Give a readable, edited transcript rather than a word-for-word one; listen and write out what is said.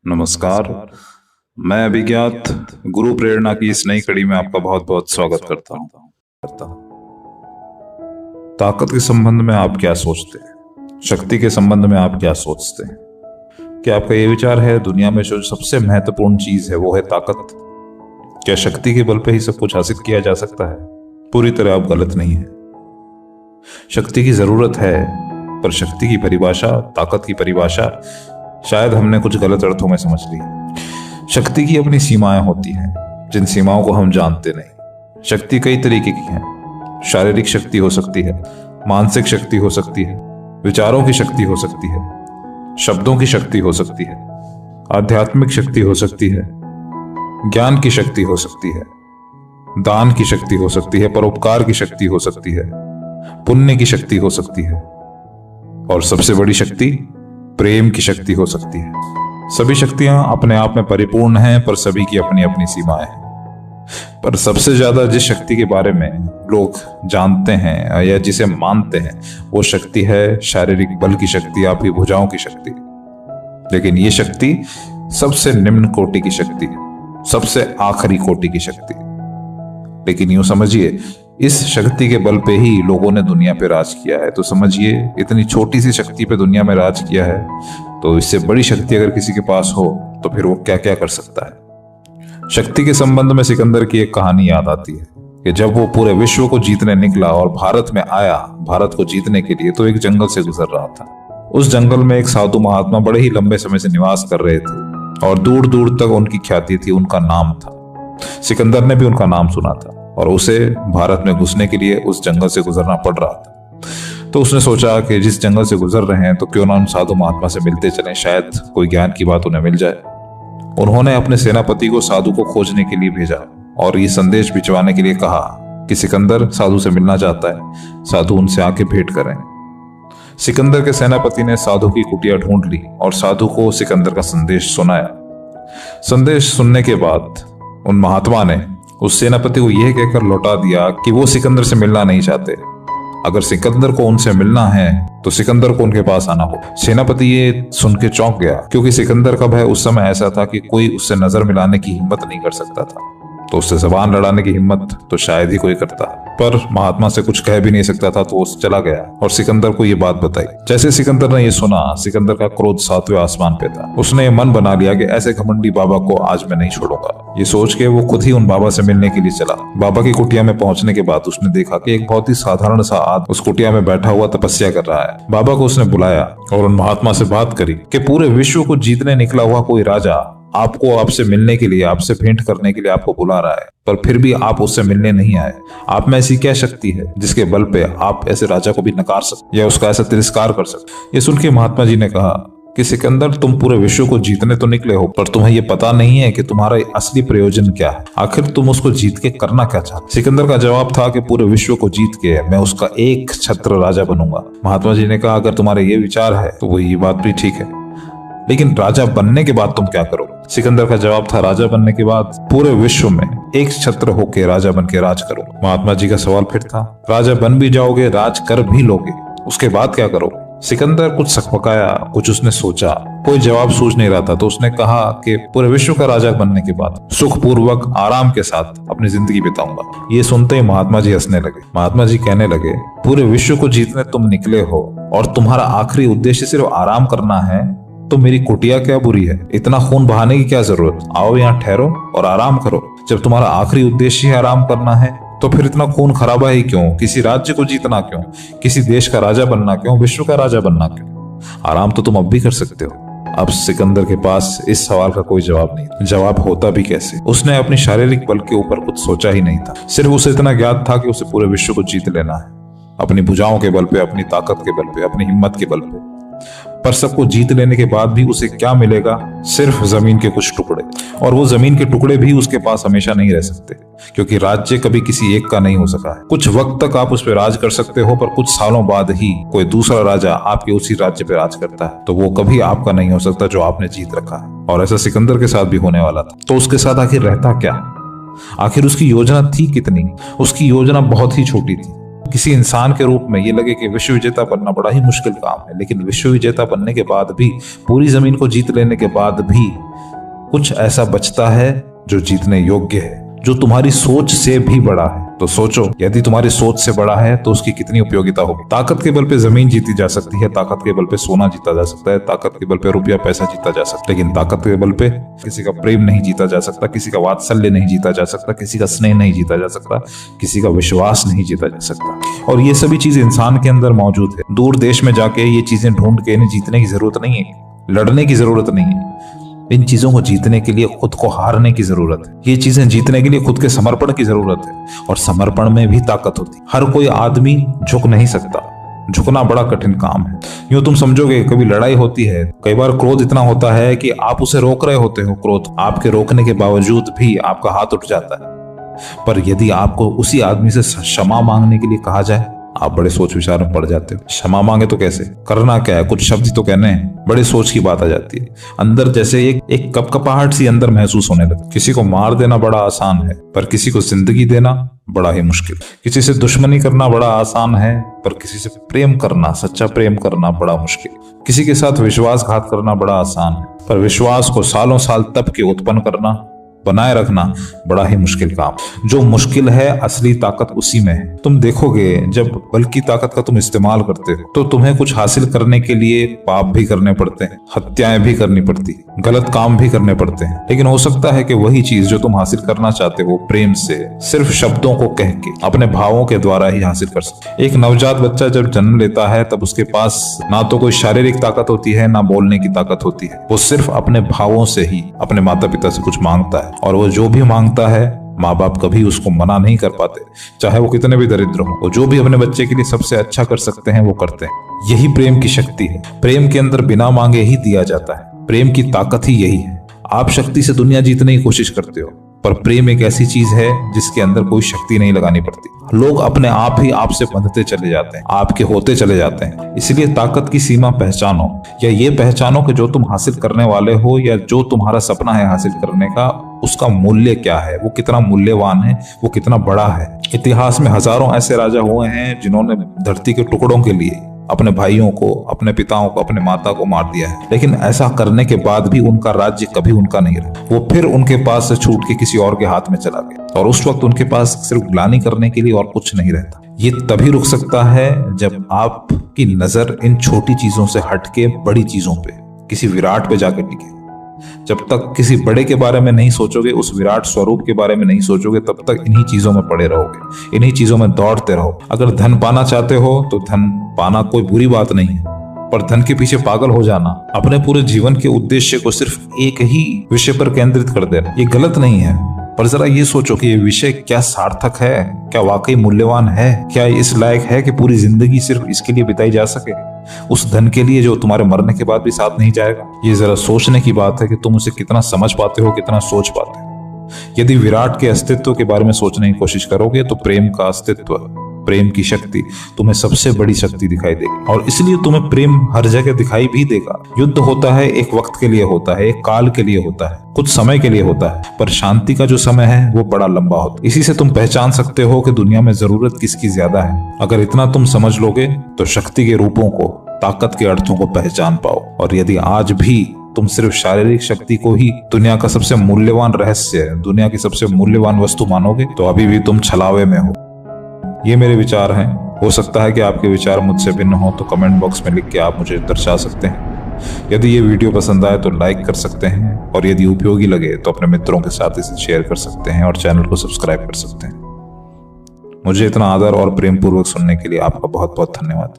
नमस्कार। मैं अभिज्ञात गुरु प्रेरणा की इस नई कड़ी में आपका बहुत बहुत स्वागत करता हूं। ताकत के संबंध में आप क्या सोचते हैं? शक्ति के संबंध में आप क्या सोचते हैं? क्या आपका ये विचार है दुनिया में जो सबसे महत्वपूर्ण चीज है वो है ताकत? क्या शक्ति के बल पे ही सब कुछ हासिल किया जा सकता है? पूरी तरह आप गलत नहीं है। शक्ति की जरूरत है, पर शक्ति की परिभाषा, ताकत की परिभाषा शायद हमने कुछ गलत अर्थों में समझ ली। शक्ति की अपनी सीमाएं होती हैं, जिन सीमाओं को हम जानते नहीं। शक्ति कई तरीके की है। शारीरिक शक्ति हो सकती है, मानसिक शक्ति हो सकती है, विचारों की शक्ति हो सकती है, शब्दों की शक्ति हो सकती है, आध्यात्मिक शक्ति हो सकती है, ज्ञान की शक्ति हो सकती है, दान की शक्ति हो सकती है, परोपकार की शक्ति हो सकती है, पुण्य की शक्ति हो सकती है, और सबसे बड़ी शक्ति प्रेम की शक्ति हो सकती है। सभी शक्तियां अपने आप में परिपूर्ण हैं, पर सभी की अपनी अपनी सीमाएं हैं। पर सबसे ज्यादा जिस शक्ति के बारे में लोग जानते हैं या जिसे मानते हैं, वो शक्ति है शारीरिक बल की शक्ति, आपकी भुजाओं की शक्ति। लेकिन ये शक्ति सबसे निम्न कोटि की शक्ति, सबसे आखिरी कोटि की शक्ति। लेकिन यूं समझिए, इस शक्ति के बल पे ही लोगों ने दुनिया पे राज किया है। तो समझिए, इतनी छोटी सी शक्ति पे दुनिया में राज किया है, तो इससे बड़ी शक्ति अगर किसी के पास हो तो फिर वो क्या क्या कर सकता है। शक्ति के संबंध में सिकंदर की एक कहानी याद आती है कि जब वो पूरे विश्व को जीतने निकला और भारत में आया, भारत को जीतने के लिए, तो एक जंगल से गुजर रहा था। उस जंगल में एक साधु महात्मा बड़े ही लंबे समय से निवास कर रहे थे और दूर दूर तक उनकी ख्याति थी, उनका नाम था। सिकंदर ने भी उनका नाम सुना था और उसे भारत में घुसने के लिए उस जंगल से गुजरना पड़ रहा था। तो उसने सोचा कि जिस जंगल से गुजर रहे हैं तो क्यों ना उन साधु महात्मा से मिलते चलें, शायद कोई ज्ञान की बात उन्हें मिल जाए। उन्होंने अपने सेनापति को साधु को खोजने के लिए भेजा और ये संदेश भिजवाने के लिए कहा कि सिकंदर साधु से मिलना चाहता है, साधु उनसे आके भेंट करें। सिकंदर के सेनापति ने साधु की कुटिया ढूंढ ली और साधु को सिकंदर का संदेश सुनाया। संदेश सुनने के बाद उन महात्मा ने उस सेनापति को यह कहकर लौटा दिया कि वो सिकंदर से मिलना नहीं चाहते। अगर सिकंदर को उनसे मिलना है तो सिकंदर को उनके पास आना हो। सेनापति ये सुन के चौंक गया, क्योंकि सिकंदर का भय उस समय ऐसा था कि कोई उससे नजर मिलाने की हिम्मत नहीं कर सकता था। तो उससे जबान लड़ाने की हिम्मत तो शायद ही कोई करता, पर महात्मा से कुछ कह भी नहीं सकता था, तो वो चला गया और सिकंदर को ये बात बताई। जैसे सिकंदर ने ये सुना, सिकंदर का क्रोध 7वें आसमान पे था। उसने मन बना लिया कि ऐसे घमंडी बाबा को आज मैं नहीं छोड़ूंगा। ये सोच के वो खुद ही उन बाबा से मिलने के लिए चला। बाबा की कुटिया में पहुंचने के बाद उसने देखा कि एक बहुत ही साधारण सा आदमी उस कुटिया में बैठा हुआ तपस्या कर रहा है। बाबा को उसने बुलाया और उन महात्मा से बात करी कि पूरे विश्व को जीतने निकला हुआ कोई राजा आपको आपसे मिलने के लिए, आपसे भेंट करने के लिए आपको बुला रहा है, पर फिर भी आप उससे मिलने नहीं आए। आप में ऐसी क्या शक्ति है जिसके बल पे आप ऐसे राजा को भी नकार सकते या उसका ऐसा तिरस्कार कर सकते? ये सुन के महात्मा जी ने कहा कि सिकंदर, तुम पूरे विश्व को जीतने तो निकले हो, पर तुम्हें ये पता नहीं है कि तुम्हारा असली प्रयोजन क्या है। आखिर तुम उसको जीत के करना क्या चाहते? सिकंदर का जवाब था कि पूरे विश्व को जीत के मैं उसका एक छत्र राजा बनूंगा। महात्मा जी ने कहा, अगर तुम्हारे ये विचार है तो वो ये बात भी ठीक है, लेकिन राजा बनने के बाद तुम क्या करोगे? सिकंदर का जवाब था, राजा बनने के बाद पूरे विश्व में एक छत्र होके राजा बन के राज करो। महात्मा जी का सवाल फिर था, राजा बन भी जाओगे, राज कर भी लोगे, उसके बाद क्या करोगे? सिकंदर कुछ सकपकाया, कुछ उसने सोचा, कोई जवाब सूझ नहीं रहा था। तो उसने कहा कि पूरे विश्व का राजा बनने के बाद सुखपूर्वक आराम के साथ अपनी जिंदगी बिताऊंगा। ये सुनते ही महात्मा जी हंसने लगे। महात्मा जी कहने लगे, पूरे विश्व को जीतने तुम निकले हो और तुम्हारा आखिरी उद्देश्य सिर्फ आराम करना है, तो मेरी कुटिया क्या बुरी है? इतना खून बहाने की क्या जरूरत? आओ यहाँ ठहरो और आराम करो। जब तुम्हारा आखिरी उद्देश्य ही आराम करना है तो फिर इतना खून खराबा ही क्यों? किसी राज्य को जीतना क्यों? किसी देश का राजा बनना क्यों? विश्व का राजा बनना क्यों? आराम तो तुम अब भी कर सकते हो। अब सिकंदर के पास इस सवाल का कोई जवाब नहीं। जवाब होता भी कैसे? उसने अपनी शारीरिक बल के ऊपर कुछ सोचा ही नहीं था। सिर्फ उसे इतना ज्ञात था कि उसे पूरे विश्व को जीत लेना है, अपनी भुजाओं के बल पे, अपनी ताकत के बल पे, अपनी हिम्मत के बल पे। पर सबको जीत लेने के बाद भी उसे क्या मिलेगा? सिर्फ जमीन के कुछ टुकड़े, और वो जमीन के टुकड़े भी उसके पास हमेशा नहीं रह सकते, क्योंकि राज्य कभी किसी एक का नहीं हो सका है। कुछ वक्त तक आप उस पर राज कर सकते हो, पर कुछ सालों बाद ही कोई दूसरा राजा आपके उसी राज्य पे राज करता है, तो वो कभी आपका नहीं हो सकता जो आपने जीत रखा है। और ऐसा सिकंदर के साथ भी होने वाला था। तो उसके साथ आखिर रहता क्या? आखिर उसकी योजना थी कितनी? उसकी योजना बहुत ही छोटी थी। किसी इंसान के रूप में ये लगे कि विश्व विजेता बनना बड़ा ही मुश्किल काम है, लेकिन विश्व विजेता बनने के बाद भी, पूरी जमीन को जीत लेने के बाद भी कुछ ऐसा बचता है जो जीतने योग्य है, जो तुम्हारी सोच से भी बड़ा है। तो सोचो, यदि तुम्हारी सोच से बड़ा है तो उसकी कितनी उपयोगिता होगी। ताकत के बल पे जमीन जीती जा सकती है, ताकत के बल पे सोना जीता जा सकता है, ताकत के बल पे रुपया पैसा जीता जा सकता है, लेकिन ताकत के बल पे किसी का प्रेम नहीं जीता जा सकता, किसी का वात्सल्य नहीं जीता जा सकता, किसी का स्नेह नहीं जीता जा सकता, किसी का विश्वास नहीं जीता जा सकता। और ये सभी चीज इंसान के अंदर मौजूद है। दूर देश में जाके ये चीजें ढूंढ के इन्हें जीतने की जरूरत नहीं है, लड़ने की जरूरत नहीं है। इन चीजों को जीतने के लिए खुद को हारने की जरूरत है। ये चीजें जीतने के लिए खुद के समर्पण की जरूरत है, और समर्पण में भी ताकत होती है। हर कोई आदमी झुक नहीं सकता, झुकना बड़ा कठिन काम है। यूं तुम समझोगे, कभी लड़ाई होती है, कई बार क्रोध इतना होता है कि आप उसे रोक रहे होते हो, क्रोध आपके रोकने के बावजूद भी आपका हाथ उठ जाता है। पर यदि आपको उसी आदमी से क्षमा मांगने के लिए कहा जाए, आप बड़े सोच विचार में पड़ जाते हो। क्षमा मांगे तो कैसे, करना क्या है, कुछ शब्द तो कहने हैं, बड़े सोच की बात आ जाती है। अंदर जैसे एक कपकपाहट सी अंदर महसूस होने लगती। किसी को मार देना बड़ा आसान है, पर किसी को जिंदगी देना बड़ा ही मुश्किल। किसी से दुश्मनी करना बड़ा आसान है, पर किसी से प्रेम करना, सच्चा प्रेम करना बड़ा मुश्किल। किसी के साथ विश्वासघात करना बड़ा आसान है, पर विश्वास को सालों साल तप के उत्पन्न करना, बनाए रखना बड़ा ही मुश्किल काम। जो मुश्किल है, असली ताकत उसी में है। तुम देखोगे, जब बल की ताकत का तुम इस्तेमाल करते हो तो तुम्हें कुछ हासिल करने के लिए पाप भी करने पड़ते हैं, हत्याएं भी करनी पड़ती, गलत काम भी करने पड़ते हैं। लेकिन हो सकता है कि वही चीज जो तुम हासिल करना चाहते हो, प्रेम से, सिर्फ शब्दों को कह के, अपने भावों के द्वारा ही हासिल कर सकते। एक नवजात बच्चा जब जन्म लेता है, तब उसके पास ना तो कोई शारीरिक ताकत होती है, ना बोलने की ताकत होती है। वो सिर्फ अपने भावों से ही अपने माता पिता से कुछ मांगता है, और वो जो भी मांगता है, माँ बाप कभी उसको मना नहीं कर पाते, चाहे वो कितने भी दरिद्र हो। वो जो भी अपने बच्चे के लिए सबसे अच्छा कर सकते हैं, वो करते हैं। यही प्रेम की शक्ति है। प्रेम के अंदर बिना मांगे ही दिया जाता है। प्रेम की ताकत ही यही है। आप शक्ति से दुनिया जीतने की कोशिश करते हो, पर प्रेम एक ऐसी चीज है जिसके अंदर कोई शक्ति नहीं लगानी पड़ती। लोग अपने आप ही आपसे बंधते चले जाते हैं, आपके होते चले जाते हैं। इसलिए ताकत की सीमा पहचानो, या ये पहचानो कि जो तुम हासिल करने वाले हो, या जो तुम्हारा सपना है हासिल करने का, उसका मूल्य क्या है, वो कितना मूल्यवान है, वो कितना बड़ा है। इतिहास में हजारों ऐसे राजा हुए हैं जिन्होंने धरती के टुकड़ों के लिए अपने भाइयों को, अपने पिताओं को, अपने माता को मार दिया है, लेकिन ऐसा करने के बाद भी उनका राज्य कभी उनका नहीं रहा। वो फिर उनके पास से छूट के किसी और के हाथ में चला गया, और उस वक्त उनके पास सिर्फ ग्लानि करने के लिए और कुछ नहीं रहता। ये तभी रुक सकता है जब आपकी नजर इन छोटी चीजों से हटके बड़ी चीजों पे, किसी विराट पे जाकर टिके। जब तक किसी बड़े के बारे में नहीं सोचोगे, उस विराट स्वरूप के बारे में नहीं सोचोगे, तब तक इन्हीं चीजों में पड़े रहोगे, इन्हीं चीजों में दौड़ते रहो। अगर धन पाना चाहते हो तो धन पाना कोई बुरी बात नहीं है, पर धन के पीछे पागल हो जाना, अपने पूरे जीवन के उद्देश्य को सिर्फ एक ही विषय पर केंद्रित कर देना, ये गलत नहीं है। पर जरा ये सोचो कि ये विषय क्या सार्थक है, क्या वाकई मूल्यवान है, क्या इस लायक है कि पूरी जिंदगी सिर्फ इसके लिए बिताई जा सके, उस धन के लिए जो तुम्हारे मरने के बाद भी साथ नहीं जाएगा। ये जरा सोचने की बात है कि तुम उसे कितना समझ पाते हो, कितना सोच पाते हो। यदि विराट के अस्तित्व के बारे में सोचने की कोशिश करोगे तो प्रेम का अस्तित्व, प्रेम की शक्ति तुम्हें सबसे बड़ी शक्ति दिखाई देगी, और इसलिए तुम्हें प्रेम हर जगह दिखाई भी देगा। युद्ध होता है, एक वक्त के लिए होता है, एक काल के लिए होता है, कुछ समय के लिए होता है, पर शांति का जो समय है वो बड़ा लंबा होता है। इसी से तुम पहचान सकते हो कि दुनिया में जरूरत किसकी ज्यादा है। अगर इतना तुम समझ लोगे तो शक्ति के रूपों को, ताकत के अर्थों को पहचान पाओ। और यदि आज भी तुम सिर्फ शारीरिक शक्ति को ही दुनिया का सबसे मूल्यवान रहस्य, दुनिया की सबसे मूल्यवान वस्तु मानोगे, तो अभी भी तुम छलावे में हो। ये मेरे विचार हैं। हो सकता है कि आपके विचार मुझसे भिन्न हो, तो कमेंट बॉक्स में लिख के आप मुझे दर्शा सकते हैं। यदि ये वीडियो पसंद आए तो लाइक कर सकते हैं, और यदि उपयोगी लगे तो अपने मित्रों के साथ इसे शेयर कर सकते हैं, और चैनल को सब्सक्राइब कर सकते हैं। मुझे इतना आदर और प्रेम पूर्वक सुनने के लिए आपका बहुत बहुत धन्यवाद।